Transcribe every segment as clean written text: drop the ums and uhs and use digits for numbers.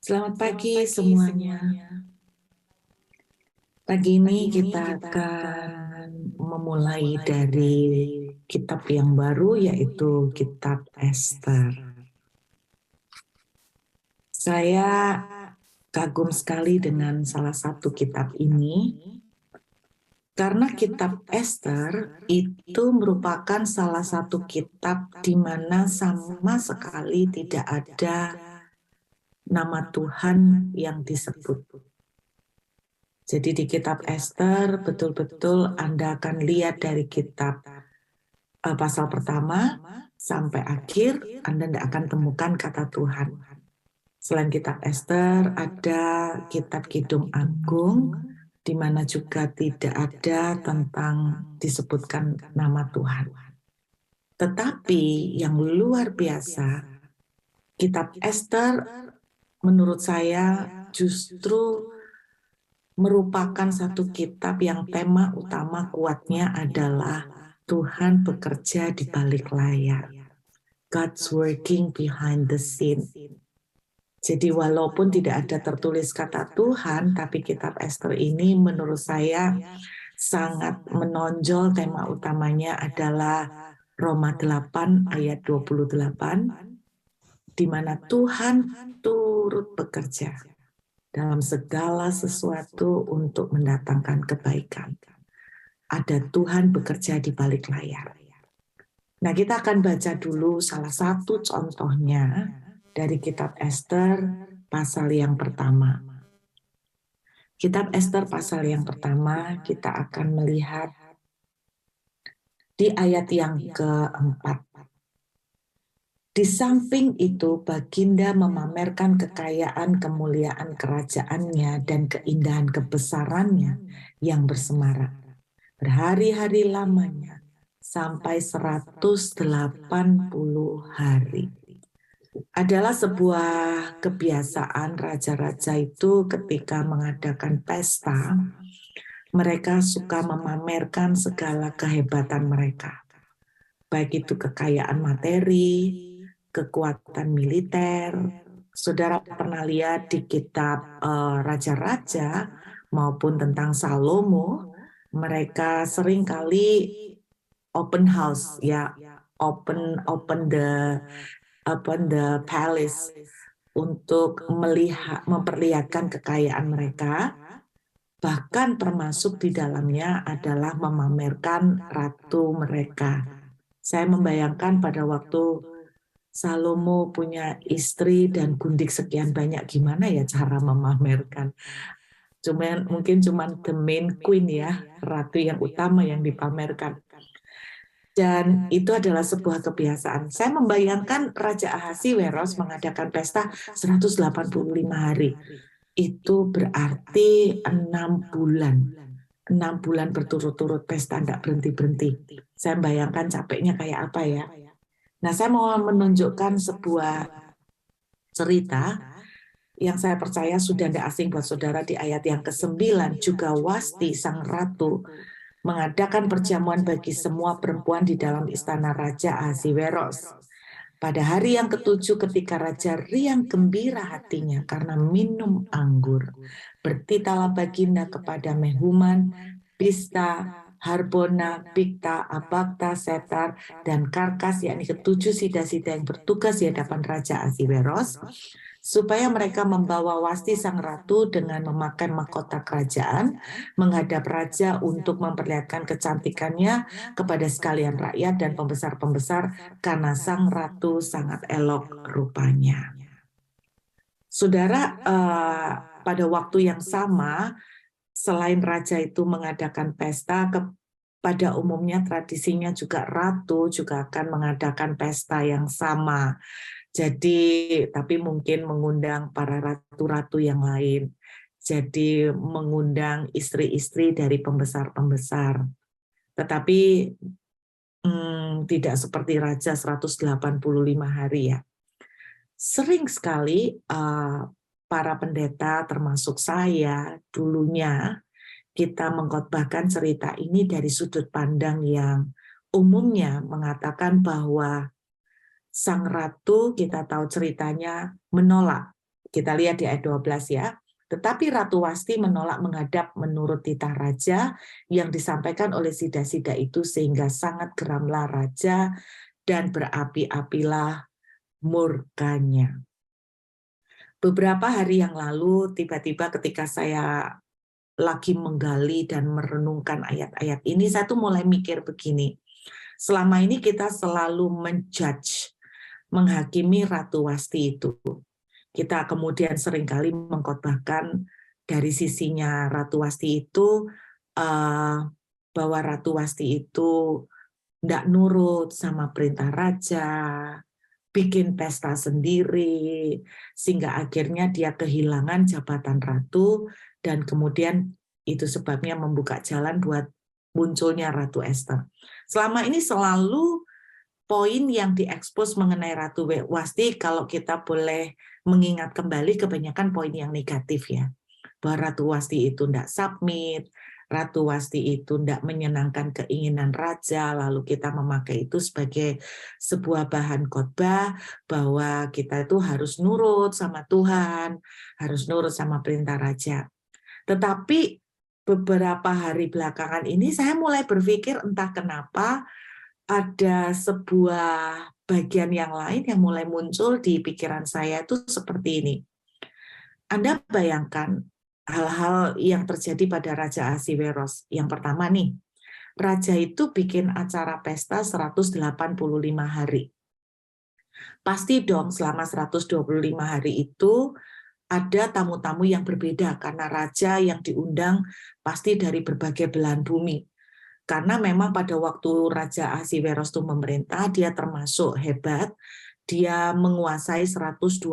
Selamat pagi semuanya. Pagi ini kita akan memulai dari kitab yang baru, yaitu kitab Esther. Saya kagum sekali dengan salah satu kitab ini, karena kitab Esther itu merupakan salah satu kitab di mana sama sekali tidak ada nama Tuhan yang disebut. Jadi di kitab Esther betul-betul Anda akan lihat dari kitab pasal pertama sampai akhir, Anda tidak akan temukan kata Tuhan. Selain kitab Esther, ada kitab Kidung Agung, di mana juga tidak ada tentang disebutkan nama Tuhan. Tetapi yang luar biasa, kitab Esther menurut saya justru merupakan satu kitab yang tema utama kuatnya adalah Tuhan bekerja di balik layar. God's working behind the scene. Jadi walaupun tidak ada tertulis kata Tuhan, tapi kitab Esther ini menurut saya sangat menonjol. Tema utamanya adalah Roma 8 ayat 28, di mana Tuhan turut bekerja dalam segala sesuatu untuk mendatangkan kebaikan. Ada Tuhan bekerja di balik layar. Nah, kita akan baca dulu salah satu contohnya dari kitab Esther pasal yang pertama. Kitab Esther pasal yang pertama kita akan melihat di ayat yang keempat. Di samping itu, Baginda memamerkan kekayaan, kemuliaan kerajaannya, dan keindahan kebesarannya yang bersemarak. Berhari-hari lamanya, sampai 180 hari. Adalah sebuah kebiasaan raja-raja itu ketika mengadakan pesta, mereka suka memamerkan segala kehebatan mereka. Baik itu kekayaan materi, kekuatan militer. Saudara pernah lihat di kitab Raja-Raja maupun tentang Salomo, mereka seringkali open house, ya, open the palace untuk memperlihatkan kekayaan mereka. Bahkan termasuk di dalamnya adalah memamerkan ratu mereka. Saya membayangkan pada waktu Salomo punya istri dan gundik sekian banyak, gimana ya cara memamerkan. Mungkin cuman the main queen ya, ratu yang utama yang dipamerkan. Dan itu adalah sebuah kebiasaan. Saya membayangkan Raja Ahasiweros mengadakan pesta 185 hari. Itu berarti 6 bulan. 6 bulan berturut-turut pesta, tidak berhenti-berhenti. Saya bayangkan capeknya kayak apa ya. Nah, saya mau menunjukkan sebuah cerita yang saya percaya sudah tidak asing buat saudara. Di ayat yang ke-9, juga Wasti sang ratu mengadakan perjamuan bagi semua perempuan di dalam istana Raja Ahasiweros. Pada hari yang ke-7 ketika Raja riang gembira hatinya karena minum anggur, bertitalah Baginda kepada Mehuman, Bista, Harbona, Bigta, Abagta, Setar, dan Karkas, yakni ke-7 sida-sida yang bertugas di hadapan Raja Ahasiweros, supaya mereka membawa Wasti sang ratu dengan memakai mahkota kerajaan menghadap raja untuk memperlihatkan kecantikannya kepada sekalian rakyat dan pembesar-pembesar, karena sang ratu sangat elok rupanya. Saudara, pada waktu yang sama, selain raja itu mengadakan pesta, pada umumnya tradisinya juga ratu juga akan mengadakan pesta yang sama. Jadi, tapi mungkin mengundang para ratu-ratu yang lain. Jadi, mengundang istri-istri dari pembesar-pembesar. Tetapi tidak seperti raja 185 hari ya. Sering sekali para pendeta termasuk saya dulunya kita mengkhotbahkan cerita ini dari sudut pandang yang umumnya mengatakan bahwa sang ratu, kita tahu ceritanya, menolak Kita lihat di ayat 12 ya. Tetapi Ratu Wasti menolak menghadap menurut titah raja yang disampaikan oleh sida-sida itu, sehingga sangat geramlah raja dan berapi-apilah murkanya. Beberapa hari yang lalu, tiba-tiba ketika saya lagi menggali dan merenungkan ayat-ayat ini, saya tuh mulai mikir begini. Selama ini kita selalu menjudge, menghakimi Ratu Wasti itu. Kita kemudian seringkali mengkhotbahkan dari sisinya Ratu Wasti itu, bahwa Ratu Wasti itu tidak nurut sama perintah raja, bikin pesta sendiri, sehingga akhirnya dia kehilangan jabatan ratu, dan kemudian itu sebabnya membuka jalan buat munculnya Ratu Esther. Selama ini selalu poin yang diekspos mengenai Ratu Wasti, kalau kita boleh mengingat kembali, kebanyakan poin yang negatif ya. Bahwa Ratu Wasti itu tidak submit, Ratu Wasti itu tidak menyenangkan keinginan raja, lalu kita memakai itu sebagai sebuah bahan khotbah bahwa kita itu harus nurut sama Tuhan, harus nurut sama perintah raja. Tetapi beberapa hari belakangan ini saya mulai berpikir entah kenapa ada sebuah bagian yang lain yang mulai muncul di pikiran saya itu seperti ini. Anda bayangkan hal-hal yang terjadi pada Raja Ahasiweros. Yang pertama nih, Raja itu bikin acara pesta 185 hari. Pasti dong selama 125 hari itu ada tamu-tamu yang berbeda, karena Raja yang diundang pasti dari berbagai belahan bumi. Karena memang pada waktu Raja Ahasiweros itu memerintah, dia termasuk hebat, dia menguasai 127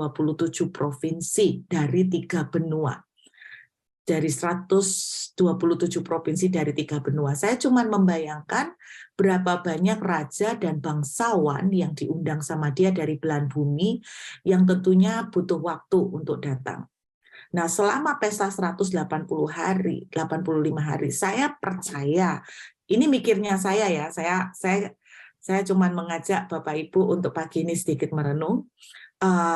provinsi dari 3 benua. Dari 127 provinsi dari 3 benua. Saya cuma membayangkan berapa banyak raja dan bangsawan yang diundang sama dia dari belahan bumi, yang tentunya butuh waktu untuk datang. Nah, selama pesta 185 hari, saya percaya, ini mikirnya saya ya, saya cuma mengajak Bapak Ibu untuk pagi ini sedikit merenung,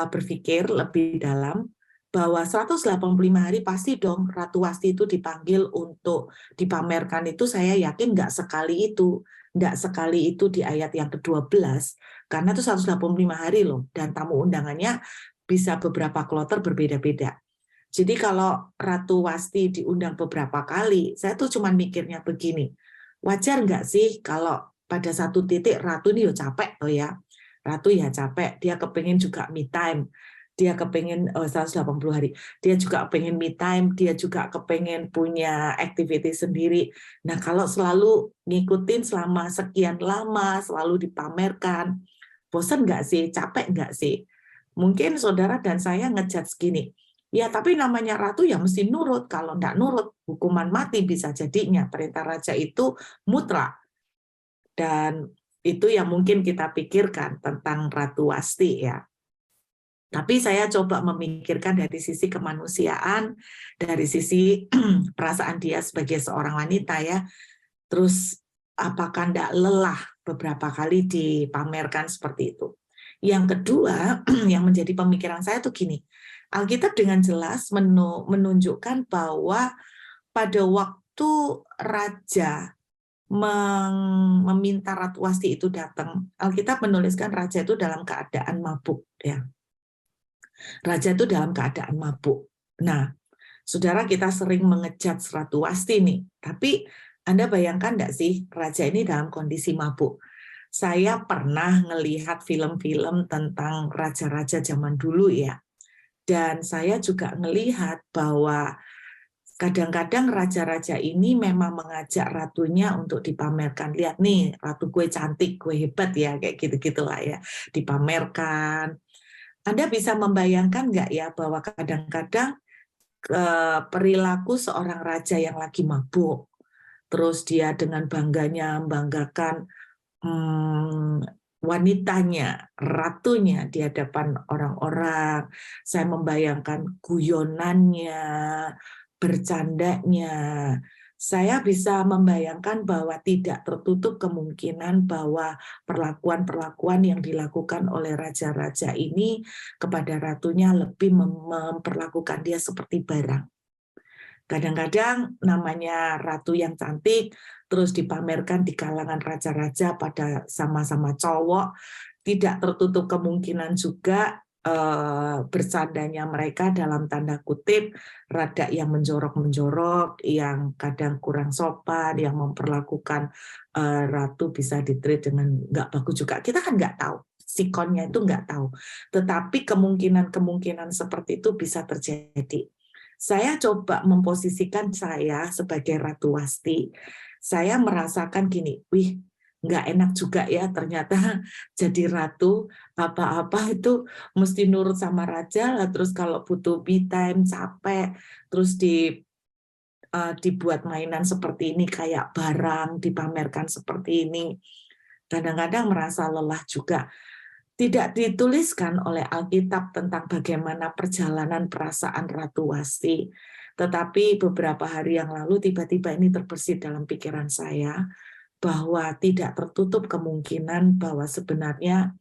berpikir lebih dalam, bahwa 185 hari pasti dong Ratu Wasti itu dipanggil untuk dipamerkan itu, saya yakin nggak sekali itu di ayat yang ke-12, karena itu 185 hari loh, dan tamu undangannya bisa beberapa kloter berbeda-beda. Jadi kalau Ratu Wasti diundang beberapa kali, saya tuh cuma mikirnya begini, wajar nggak sih kalau pada satu titik Ratu ini ya capek tuh ya, Ratu ya capek, dia kepengen juga me time, dia kepengen 180 hari, dia juga kepengen me time, dia juga kepengen punya activity sendiri. Nah kalau selalu ngikutin selama sekian lama, selalu dipamerkan, bosan nggak sih, capek nggak sih? Mungkin saudara dan saya ngejudge gini, ya, tapi namanya ratu ya mesti nurut. Kalau enggak nurut, hukuman mati bisa jadinya. Perintah raja itu mutlak. Dan itu yang mungkin kita pikirkan tentang Ratu Wasti ya. Tapi saya coba memikirkan dari sisi kemanusiaan, dari sisi perasaan dia sebagai seorang wanita ya. Terus apakah enggak lelah beberapa kali dipamerkan seperti itu. Yang kedua, yang menjadi pemikiran saya tuh gini, Alkitab dengan jelas menunjukkan bahwa pada waktu raja meminta Ratu Wasti itu datang, Alkitab menuliskan raja itu dalam keadaan mabuk ya. Raja itu dalam keadaan mabuk. Nah, saudara, kita sering mengejat Ratu Wasti nih, tapi Anda bayangkan enggak sih raja ini dalam kondisi mabuk? Saya pernah melihat film-film tentang raja-raja zaman dulu ya. Dan saya juga melihat bahwa kadang-kadang raja-raja ini memang mengajak ratunya untuk dipamerkan. Lihat nih, ratu gue cantik, gue hebat ya, kayak gitu-gitulah ya, dipamerkan. Anda bisa membayangkan nggak ya bahwa kadang-kadang perilaku seorang raja yang lagi mabuk, terus dia dengan bangganya membanggakan wanitanya, ratunya di hadapan orang-orang. Saya membayangkan guyonannya, bercandanya, Saya bisa membayangkan bahwa tidak tertutup kemungkinan bahwa perlakuan-perlakuan yang dilakukan oleh raja-raja ini kepada ratunya lebih memperlakukan dia seperti barang. Kadang-kadang namanya ratu yang cantik, terus dipamerkan di kalangan raja-raja pada sama-sama cowok, tidak tertutup kemungkinan juga bercandanya mereka dalam tanda kutip rada yang menjorok-menjorok, yang kadang kurang sopan, yang memperlakukan ratu bisa ditreat dengan nggak bagus juga. Kita kan nggak tahu, sikonnya itu nggak tahu. Tetapi kemungkinan-kemungkinan seperti itu bisa terjadi. Saya coba memposisikan saya sebagai Ratu Wasti. Saya merasakan gini, wih, nggak enak juga ya ternyata jadi ratu, apa-apa itu mesti nurut sama raja lah, terus kalau butuh me time capek, terus dibuat mainan seperti ini kayak barang, dipamerkan seperti ini. Kadang-kadang merasa lelah juga. Tidak dituliskan oleh Alkitab tentang bagaimana perjalanan perasaan Ratu Wasti, tetapi beberapa hari yang lalu tiba-tiba ini terbersit dalam pikiran saya, bahwa tidak tertutup kemungkinan bahwa sebenarnya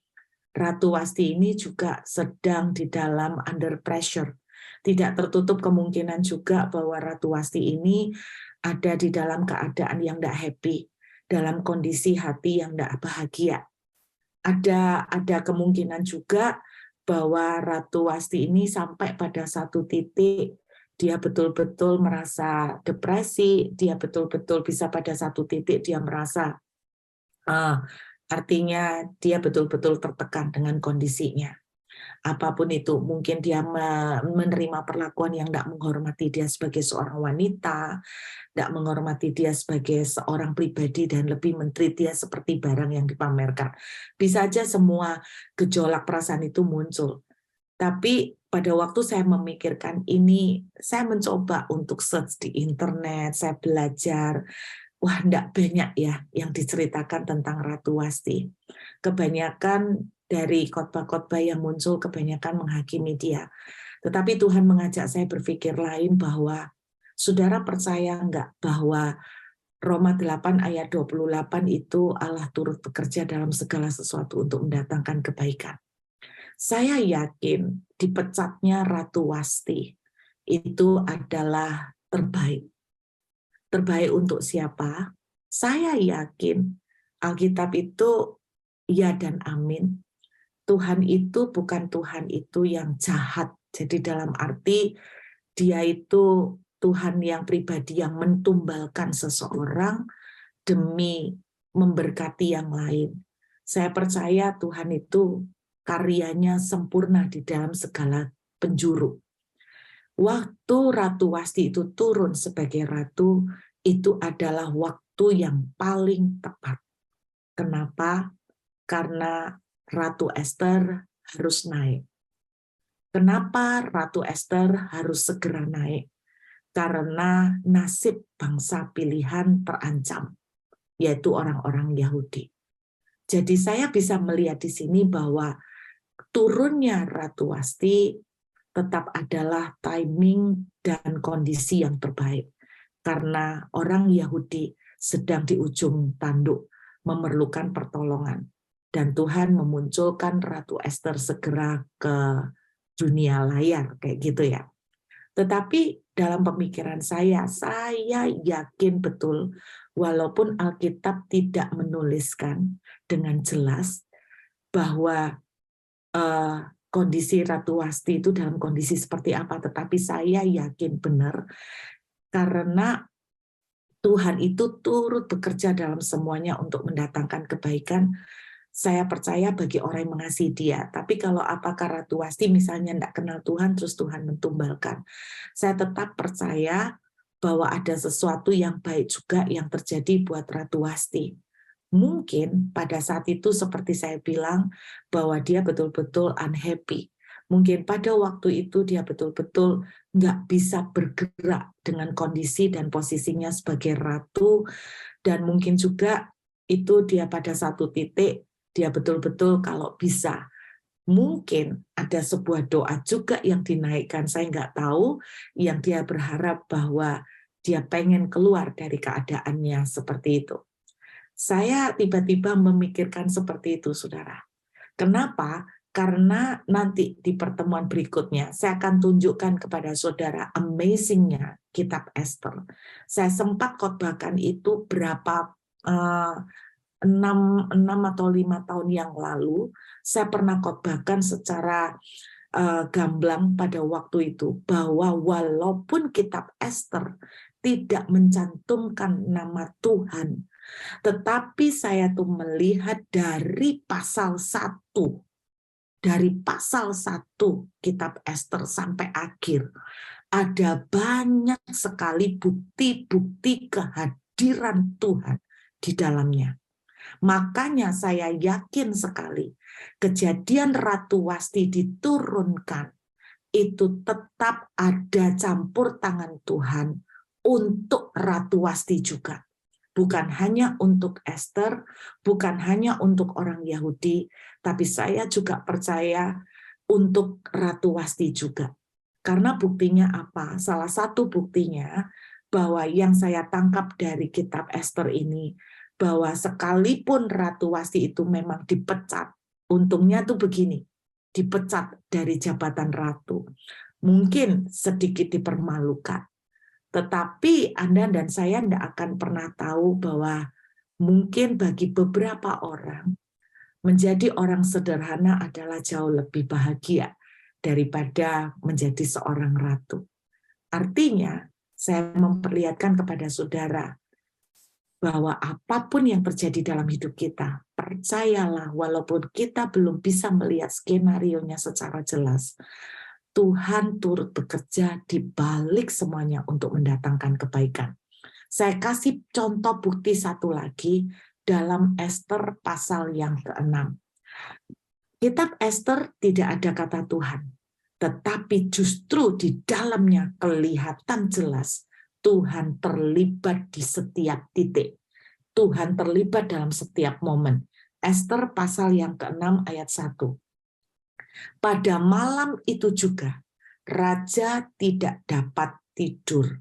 Ratu Wasti ini juga sedang di dalam under pressure. Tidak tertutup kemungkinan juga bahwa Ratu Wasti ini ada di dalam keadaan yang tidak happy, dalam kondisi hati yang tidak bahagia. Ada kemungkinan juga bahwa Ratu Wasti ini sampai pada satu titik dia betul-betul merasa depresi, dia betul-betul bisa pada satu titik dia merasa artinya dia betul-betul tertekan dengan kondisinya. Apapun itu, mungkin dia menerima perlakuan yang tidak menghormati dia sebagai seorang wanita, tidak menghormati dia sebagai seorang pribadi, dan lebih menteri dia seperti barang yang dipamerkan. Bisa aja semua gejolak perasaan itu muncul. Tapi pada waktu saya memikirkan ini, saya mencoba untuk search di internet, saya belajar. Wah, enggak banyak ya yang diceritakan tentang Ratu Wasti. Kebanyakan dari khotbah-khotbah yang muncul, kebanyakan menghakimi dia. Tetapi Tuhan mengajak saya berpikir lain bahwa, saudara percaya enggak bahwa Roma 8 ayat 28 itu Allah turut bekerja dalam segala sesuatu untuk mendatangkan kebaikan. Saya yakin dipecatnya Ratu Wasti itu adalah terbaik. Terbaik untuk siapa? Saya yakin Alkitab itu ya dan amin. Tuhan itu bukan Tuhan itu yang jahat. Jadi dalam arti dia itu Tuhan yang pribadi yang mentumbalkan seseorang demi memberkati yang lain. Saya percaya Tuhan itu karyanya sempurna di dalam segala penjuru. Waktu Ratu Wasti itu turun sebagai ratu, itu adalah waktu yang paling tepat. Kenapa? Karena Ratu Ester harus naik. Kenapa Ratu Ester harus segera naik? Karena nasib bangsa pilihan terancam, yaitu orang-orang Yahudi. Jadi saya bisa melihat di sini bahwa turunnya Ratu Wasti tetap adalah timing dan kondisi yang terbaik. Karena orang Yahudi sedang di ujung tanduk, memerlukan pertolongan. Dan Tuhan memunculkan Ratu Ester segera ke dunia layar, kayak gitu ya. Tetapi dalam pemikiran saya yakin betul, walaupun Alkitab tidak menuliskan dengan jelas bahwa kondisi Ratu Wasti itu dalam kondisi seperti apa, tetapi saya yakin benar karena Tuhan itu turut bekerja dalam semuanya untuk mendatangkan kebaikan. Saya percaya bagi orang yang mengasihi dia. Tapi kalau apakah Ratu Wasti misalnya tidak kenal Tuhan, terus Tuhan mentumbalkan. Saya tetap percaya bahwa ada sesuatu yang baik juga yang terjadi buat Ratu Wasti. Mungkin pada saat itu seperti saya bilang, bahwa dia betul-betul unhappy. Mungkin pada waktu itu dia betul-betul nggak bisa bergerak dengan kondisi dan posisinya sebagai ratu, dan mungkin juga itu dia pada satu titik, dia betul-betul kalau bisa. Mungkin ada sebuah doa juga yang dinaikkan, saya nggak tahu, yang dia berharap bahwa Dia pengen keluar dari keadaannya seperti itu. Saya tiba-tiba memikirkan seperti itu, saudara. Kenapa? Karena nanti di pertemuan berikutnya saya akan tunjukkan kepada saudara amazing-nya kitab Esther. Saya sempat khotbahkan itu berapa 6 atau 5 tahun yang lalu. Saya pernah khotbahkan secara gamblang pada waktu itu bahwa walaupun kitab Esther tidak mencantumkan nama Tuhan, tetapi saya tuh melihat dari pasal 1 kitab Esther sampai akhir, ada banyak sekali bukti-bukti kehadiran Tuhan di dalamnya. Makanya saya yakin sekali kejadian Ratu Wasti diturunkan itu tetap ada campur tangan Tuhan untuk Ratu Wasti juga. Bukan hanya untuk Esther, bukan hanya untuk orang Yahudi, tapi saya juga percaya untuk Ratu Wasti juga. Karena buktinya apa? Salah satu buktinya bahwa yang saya tangkap dari kitab Esther ini, bahwa sekalipun Ratu Wasti itu memang dipecat, untungnya tuh begini, dipecat dari jabatan ratu. Mungkin sedikit dipermalukan, tetapi Anda dan saya tidak akan pernah tahu bahwa mungkin bagi beberapa orang, menjadi orang sederhana adalah jauh lebih bahagia daripada menjadi seorang ratu. Artinya, saya memperlihatkan kepada saudara bahwa apapun yang terjadi dalam hidup kita, percayalah walaupun kita belum bisa melihat skenario-nya secara jelas, Tuhan turut bekerja di balik semuanya untuk mendatangkan kebaikan. Saya kasih contoh bukti satu lagi dalam Esther pasal yang ke-6. Kitab Esther tidak ada kata Tuhan, tetapi justru di dalamnya kelihatan jelas Tuhan terlibat di setiap titik. Tuhan terlibat dalam setiap momen. Esther pasal yang ke-6 ayat 1. Pada malam itu juga, raja tidak dapat tidur.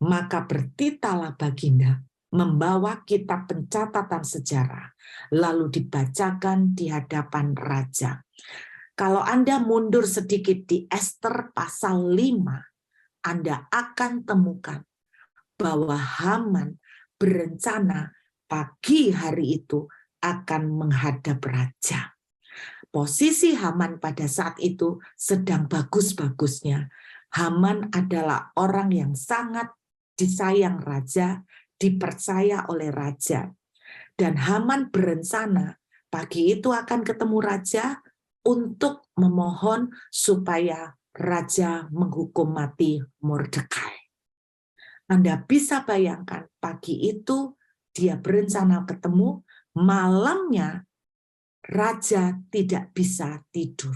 Maka bertitalah Baginda, membawa kitab pencatatan sejarah, lalu dibacakan di hadapan raja. Kalau Anda mundur sedikit di Esther pasal 5, Anda akan temukan bahwa Haman berencana pagi hari itu akan menghadap raja. Posisi Haman pada saat itu sedang bagus-bagusnya. Haman adalah orang yang sangat disayang raja, dipercaya oleh raja. Dan Haman berencana pagi itu akan ketemu raja untuk memohon supaya raja menghukum mati Mordekai. Anda bisa bayangkan pagi itu dia berencana ketemu, malamnya raja tidak bisa tidur.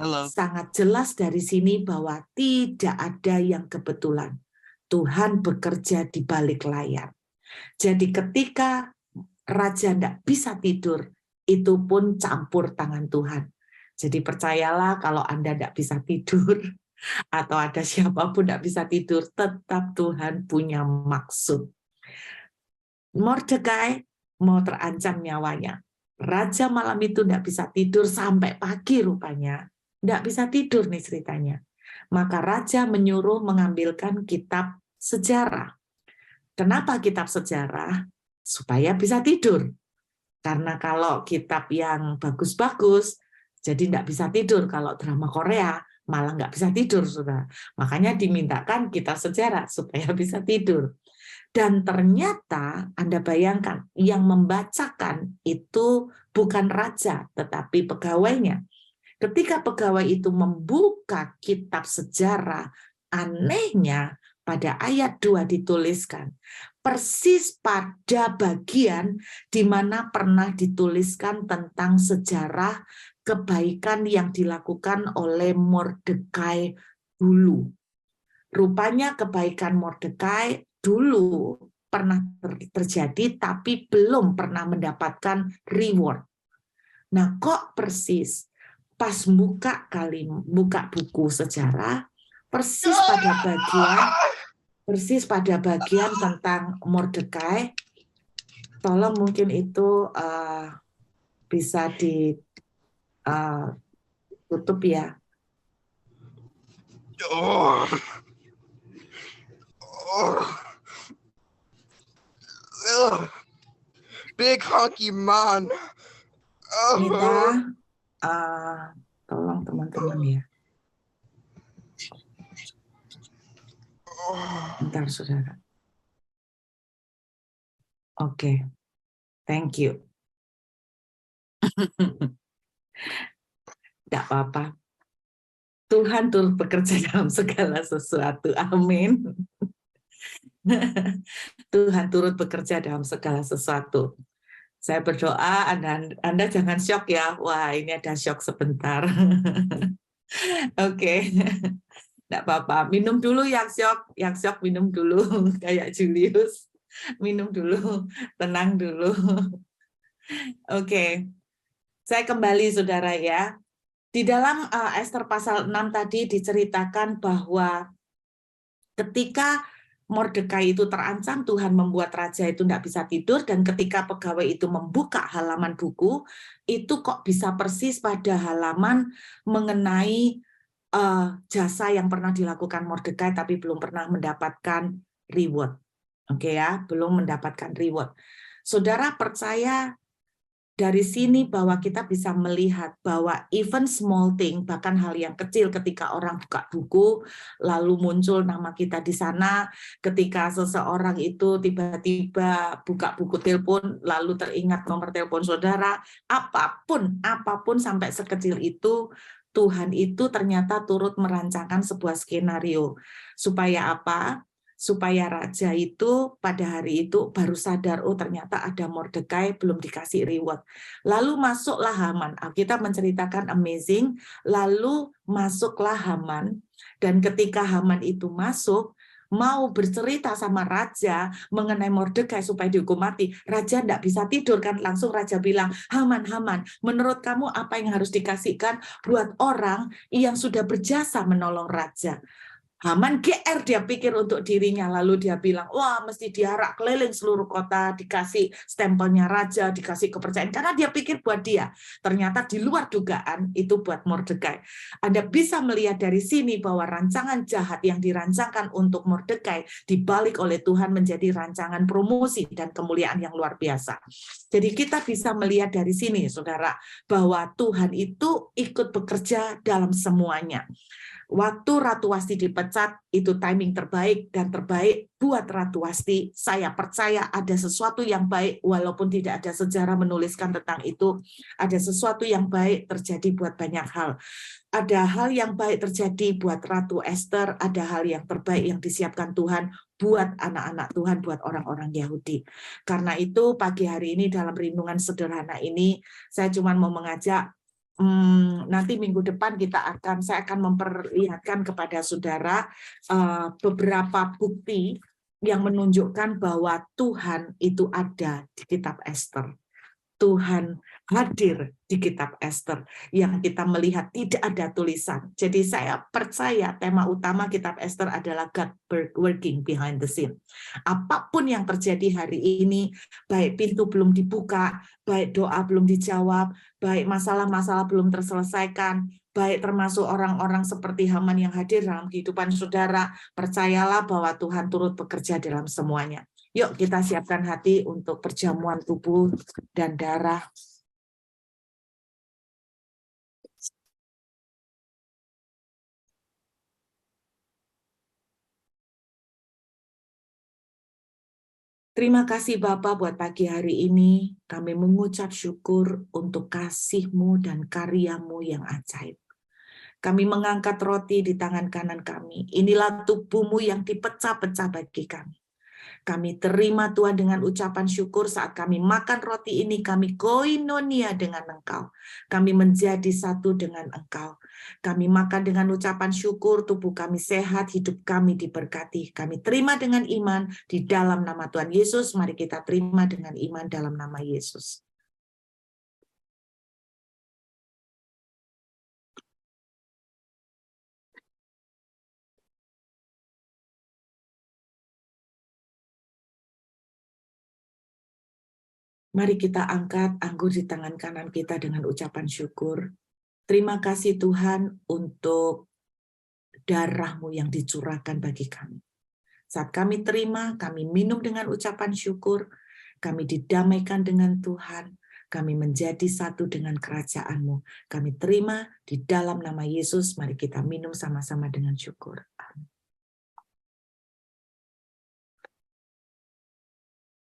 Halo. Sangat jelas dari sini bahwa tidak ada yang kebetulan. Tuhan bekerja di balik layar. Jadi ketika raja tidak bisa tidur, itu pun campur tangan Tuhan. Jadi percayalah kalau Anda tidak bisa tidur, atau ada siapapun tidak bisa tidur, tetap Tuhan punya maksud. Mordekai mau terancam nyawanya. Raja malam itu tidak bisa tidur sampai pagi rupanya. Tidak bisa tidur nih ceritanya. Maka raja menyuruh mengambilkan kitab sejarah. Kenapa kitab sejarah? Supaya bisa tidur. Karena kalau kitab yang bagus-bagus, jadi tidak bisa tidur. Kalau drama Korea, malah nggak bisa tidur, saudara. Makanya dimintakan kitab sejarah supaya bisa tidur. Dan ternyata Anda bayangkan, yang membacakan itu bukan raja, tetapi pegawainya. Ketika pegawai itu membuka kitab sejarah, anehnya pada ayat 2 dituliskan, persis pada bagian di mana pernah dituliskan tentang sejarah kebaikan yang dilakukan oleh Mordekai dulu. Rupanya kebaikan Mordekai dulu pernah terjadi, tapi belum pernah mendapatkan reward. Nah, kok persis pas buka buku sejarah, persis pada bagian persis pada bagian tentang Mordekai. Tolong mungkin itu bisa ditutup ya. Oh. Big honky man. Mita, tolong teman-teman ya. Bentar, saudara. Oke, thank you. Tidak apa-apa. Tuhan turut bekerja dalam segala sesuatu. Amin. Tuhan turut bekerja dalam segala sesuatu. Saya berdoa, Anda jangan syok ya. Wah, ini ada syok sebentar. Oke. Tidak apa-apa. Minum dulu yang syok. Yang syok minum dulu. Kayak Julius. Minum dulu. Tenang dulu. Oke. Saya kembali, saudara ya. Di dalam Ester pasal 6 tadi diceritakan bahwa ketika Mordekai itu terancam, Tuhan membuat raja itu tidak bisa tidur, dan ketika pegawai itu membuka halaman buku, itu kok bisa persis pada halaman mengenai jasa yang pernah dilakukan Mordekai tapi belum pernah mendapatkan reward. Oke ya, belum mendapatkan reward. Saudara percaya dari sini bahwa kita bisa melihat bahwa even small thing, bahkan hal yang kecil ketika orang buka buku, lalu muncul nama kita di sana, ketika seseorang itu tiba-tiba buka buku telepon, lalu teringat nomor telepon saudara, apapun sampai sekecil itu, Tuhan itu ternyata turut merancangkan sebuah skenario. Supaya apa? Supaya raja itu pada hari itu baru sadar, oh ternyata ada Mordekai belum dikasih reward. Lalu masuklah Haman. Alkitab menceritakan amazing, lalu masuklah Haman, dan ketika Haman itu masuk, mau bercerita sama raja mengenai Mordekai supaya dihukum mati, raja tidak bisa tidur kan, langsung raja bilang, Haman, menurut kamu apa yang harus dikasihkan buat orang yang sudah berjasa menolong raja? Haman GR, dia pikir untuk dirinya, lalu dia bilang, wah mesti diarak keliling seluruh kota, dikasih stempelnya raja, dikasih kepercayaan, karena dia pikir buat dia. Ternyata di luar dugaan itu buat Mordekai. Anda bisa melihat dari sini bahwa rancangan jahat yang dirancangkan untuk Mordekai dibalik oleh Tuhan menjadi rancangan promosi dan kemuliaan yang luar biasa. Jadi kita bisa melihat dari sini, saudara, bahwa Tuhan itu ikut bekerja dalam semuanya. Waktu Ratu Wasti dipecat, itu timing terbaik dan terbaik buat Ratu Wasti. Saya percaya ada sesuatu yang baik, walaupun tidak ada sejarah menuliskan tentang itu, ada sesuatu yang baik terjadi buat banyak hal. Ada hal yang baik terjadi buat Ratu Esther, ada hal yang terbaik yang disiapkan Tuhan buat anak-anak Tuhan, buat orang-orang Yahudi. Karena itu pagi hari ini dalam renungan sederhana ini, saya cuma mau mengajak, nanti minggu depan saya akan memperlihatkan kepada saudara beberapa bukti yang menunjukkan bahwa Tuhan itu ada di kitab Esther. Tuhan hadir di kitab Esther yang kita melihat tidak ada tulisan. Jadi saya percaya tema utama kitab Esther adalah God working behind the scene. Apapun yang terjadi hari ini, baik pintu belum dibuka, baik doa belum dijawab, baik masalah-masalah belum terselesaikan, baik termasuk orang-orang seperti Haman yang hadir dalam kehidupan saudara, percayalah bahwa Tuhan turut bekerja dalam semuanya. Yuk kita siapkan hati untuk perjamuan tubuh dan darah. Terima kasih Bapa buat pagi hari ini. Kami mengucap syukur untuk kasih-Mu dan karya-Mu yang ajaib. Kami mengangkat roti di tangan kanan kami. Inilah tubuh-Mu yang dipecah-pecah bagi kami. Kami terima Tuhan dengan ucapan syukur saat kami makan roti ini, kami koinonia dengan Engkau. Kami menjadi satu dengan Engkau. Kami makan dengan ucapan syukur, tubuh kami sehat, hidup kami diberkati. Kami terima dengan iman di dalam nama Tuhan Yesus. Mari kita terima dengan iman dalam nama Yesus. Mari kita angkat anggur di tangan kanan kita dengan ucapan syukur. Terima kasih Tuhan untuk darah-Mu yang dicurahkan bagi kami. Saat kami terima, kami minum dengan ucapan syukur, kami didamaikan dengan Tuhan, kami menjadi satu dengan kerajaan-Mu. Kami terima di dalam nama Yesus, mari kita minum sama-sama dengan syukur. Amin.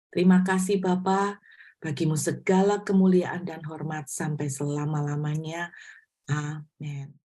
Terima kasih Bapa, bagimu segala kemuliaan dan hormat sampai selama-lamanya. Amin.